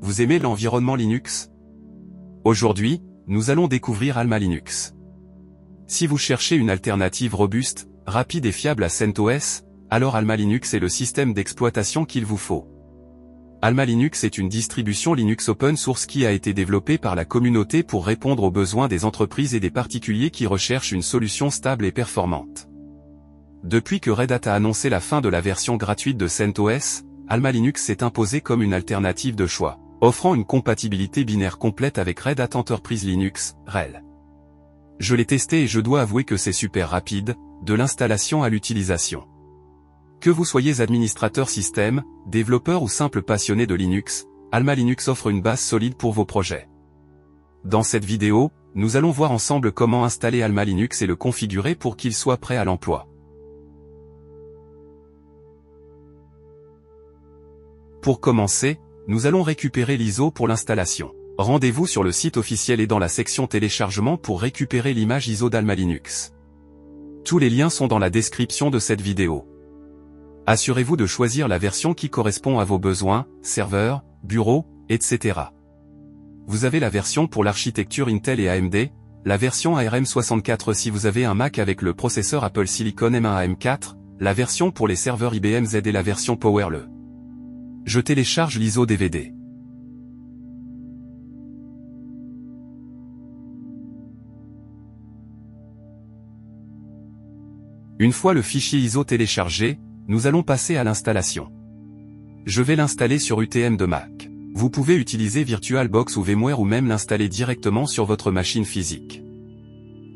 Vous aimez l'environnement Linux? Aujourd'hui, nous allons découvrir Alma Linux. Si vous cherchez une alternative robuste, rapide et fiable à CentOS, alors Alma Linux est le système d'exploitation qu'il vous faut. Alma Linux est une distribution Linux open source qui a été développée par la communauté pour répondre aux besoins des entreprises et des particuliers qui recherchent une solution stable et performante. Depuis que Red Hat a annoncé la fin de la version gratuite de CentOS, Alma Linux s'est imposé comme une alternative de choix, offrant une compatibilité binaire complète avec Red Hat Enterprise Linux, RHEL. Je l'ai testé et je dois avouer que c'est super rapide, de l'installation à l'utilisation. Que vous soyez administrateur système, développeur ou simple passionné de Linux, Alma Linux offre une base solide pour vos projets. Dans cette vidéo, nous allons voir ensemble comment installer Alma Linux et le configurer pour qu'il soit prêt à l'emploi. Pour commencer, nous allons récupérer l'ISO pour l'installation. Rendez-vous sur le site officiel et dans la section téléchargement pour récupérer l'image ISO d'Alma Linux. Tous les liens sont dans la description de cette vidéo. Assurez-vous de choisir la version qui correspond à vos besoins, serveur, bureau, etc. Vous avez la version pour l'architecture Intel et AMD, la version ARM64 si vous avez un Mac avec le processeur Apple Silicon M1 AM4, la version pour les serveurs IBM Z et la version PowerLE. Je télécharge l'ISO DVD. Une fois le fichier ISO téléchargé, nous allons passer à l'installation. Je vais l'installer sur UTM de Mac. Vous pouvez utiliser VirtualBox ou VMware ou même l'installer directement sur votre machine physique.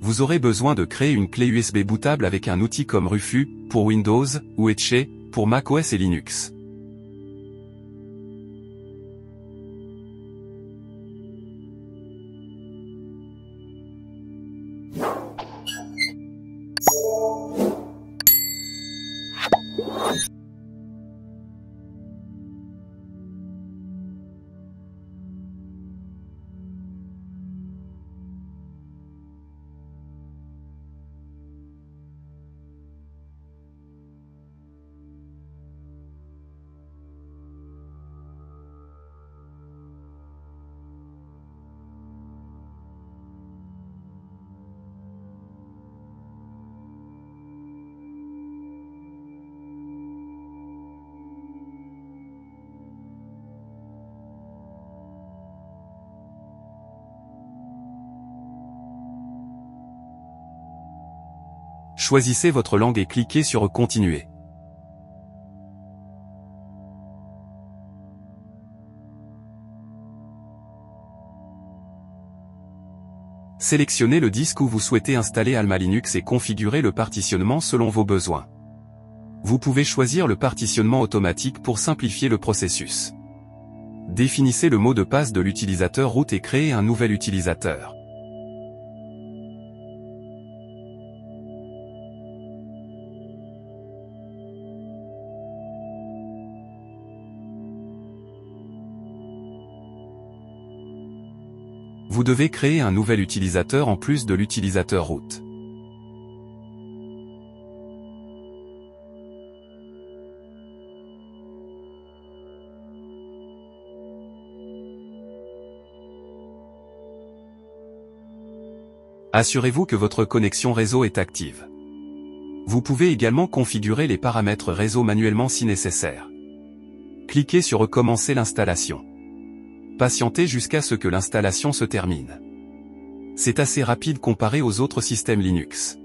Vous aurez besoin de créer une clé USB bootable avec un outil comme Rufus, pour Windows, ou Etche, pour macOS et Linux. Choisissez votre langue et cliquez sur Continuer. Sélectionnez le disque où vous souhaitez installer Alma Linux et configurez le partitionnement selon vos besoins. Vous pouvez choisir le partitionnement automatique pour simplifier le processus. Définissez le mot de passe de l'utilisateur root et créez un nouvel utilisateur. Vous devez créer un nouvel utilisateur en plus de l'utilisateur root. Assurez-vous que votre connexion réseau est active. Vous pouvez également configurer les paramètres réseau manuellement si nécessaire. Cliquez sur Recommencer l'installation. Patientez jusqu'à ce que l'installation se termine. C'est assez rapide comparé aux autres systèmes Linux.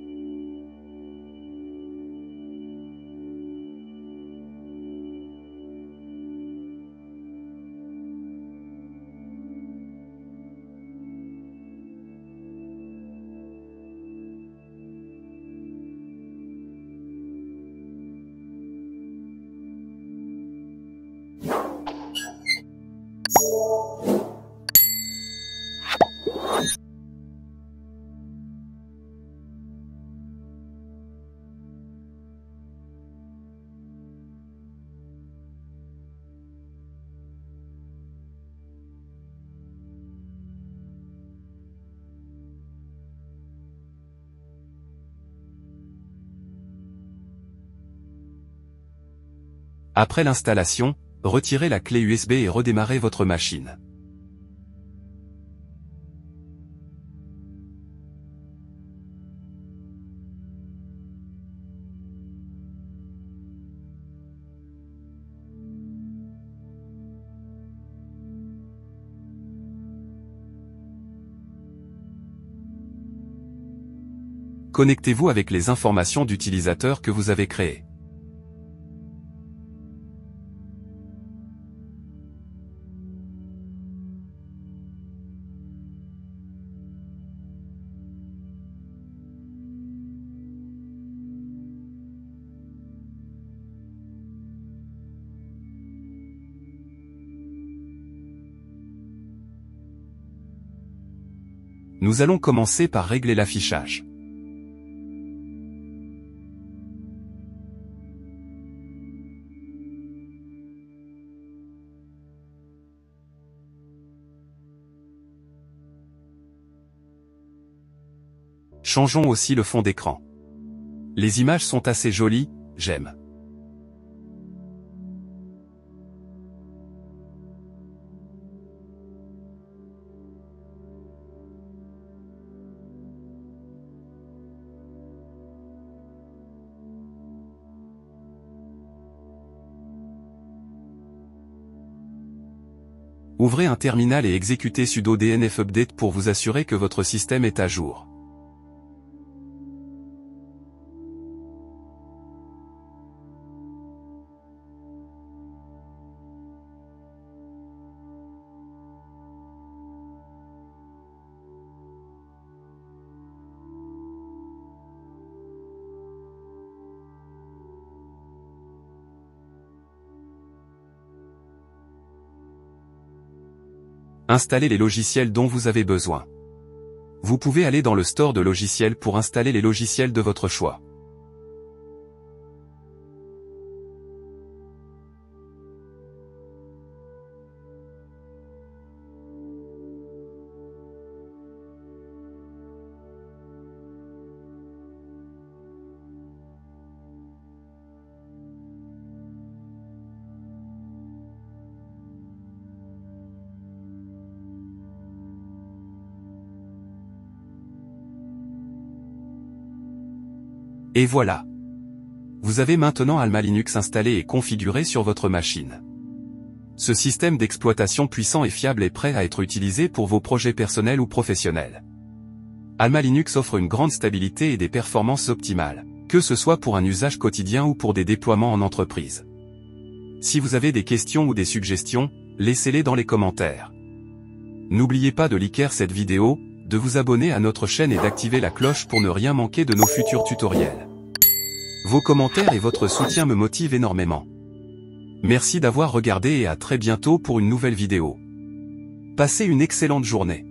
Après l'installation, retirez la clé USB et redémarrez votre machine. Connectez-vous avec les informations d'utilisateur que vous avez créées. Nous allons commencer par régler l'affichage. Changeons aussi le fond d'écran. Les images sont assez jolies, j'aime. Ouvrez un terminal et exécutez sudo dnf update pour vous assurer que votre système est à jour. Installez les logiciels dont vous avez besoin. Vous pouvez aller dans le store de logiciels pour installer les logiciels de votre choix. Et voilà. Vous avez maintenant Alma Linux installé et configuré sur votre machine. Ce système d'exploitation puissant et fiable est prêt à être utilisé pour vos projets personnels ou professionnels. Alma Linux offre une grande stabilité et des performances optimales, que ce soit pour un usage quotidien ou pour des déploiements en entreprise. Si vous avez des questions ou des suggestions, laissez-les dans les commentaires. N'oubliez pas de liker cette vidéo, de vous abonner à notre chaîne et d'activer la cloche pour ne rien manquer de nos futurs tutoriels. Vos commentaires et votre soutien me motivent énormément. Merci d'avoir regardé et à très bientôt pour une nouvelle vidéo. Passez une excellente journée.